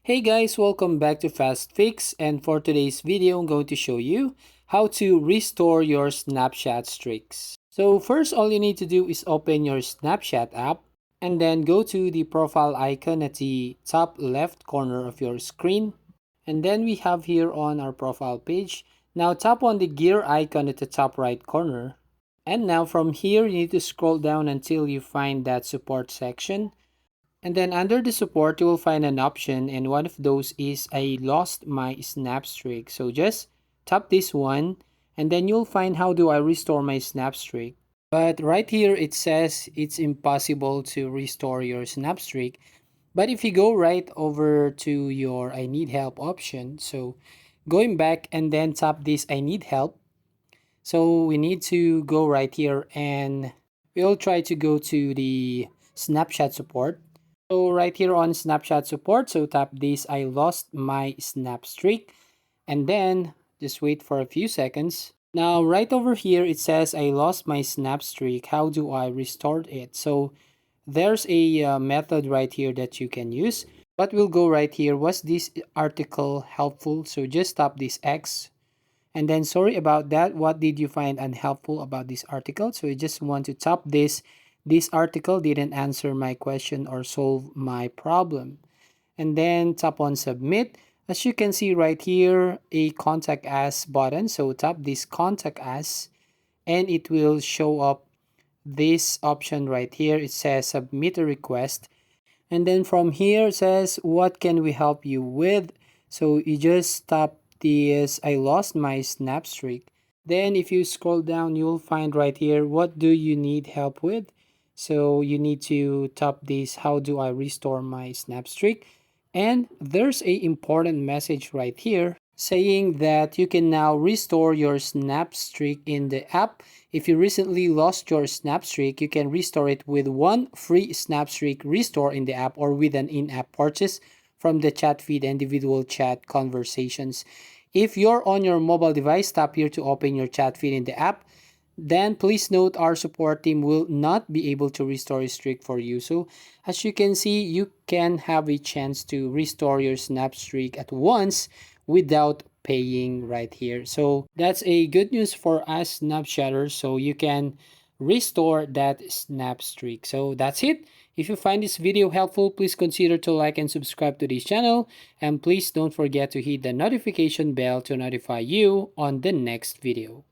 Hey guys, welcome back to Fast Fix, and for today's video I'm going to show you how to restore your Snapchat streaks. So first, all you need to do is open your Snapchat app and then go to the profile icon at the top left corner of your screen, and then we have here on our profile page. Now tap on the gear icon at the top right corner, and now from here you need to scroll down until you find that support section. And then under the support, you will find an option, and one of those is I lost my snap streak. So just tap this one, and then you'll find how do I restore my snap streak. But right here, it says it's impossible to restore your snap streak. But if you go right over to your I need help option, so going back and then tap this I need help. So we need to go right here and we'll try to go to the Snapchat support. So right here on Snapchat support, so tap this I lost my snap streak, and then just wait for a few seconds. Now right over here it says I lost my snap streak. How do I restore it? So there's a method right here that you can use, but we'll go right here. Was this article helpful? So just tap this X, and then sorry about that, what did you find unhelpful about this article? So you just want to tap this article didn't answer my question or solve my problem. And then tap on submit. As you can see right here, a contact us button. So tap this contact us and it will show up this option right here. It says submit a request. And then from here it says what can we help you with. So you just tap this I lost my snap streak. Then if you scroll down, you'll find right here what do you need help with. So you need to tap this how do I restore my snap streak. And there's a important message right here saying that you can now restore your snap streak in the app. If you recently lost your snap streak, you can restore it with one free snap streak restore in the app or with an in-app purchase from the chat feed individual chat conversations. If you're on your mobile device, tap here to open your chat feed in the app. Then please note our support team will not be able to restore a streak for you. So as you can see, you can have a chance to restore your snap streak at once without paying right here. So that's a good news for us Snapchatters. So you can restore that snap streak. So that's it. If you find this video helpful, please consider to like and subscribe to this channel. And please don't forget to hit the notification bell to notify you on the next video.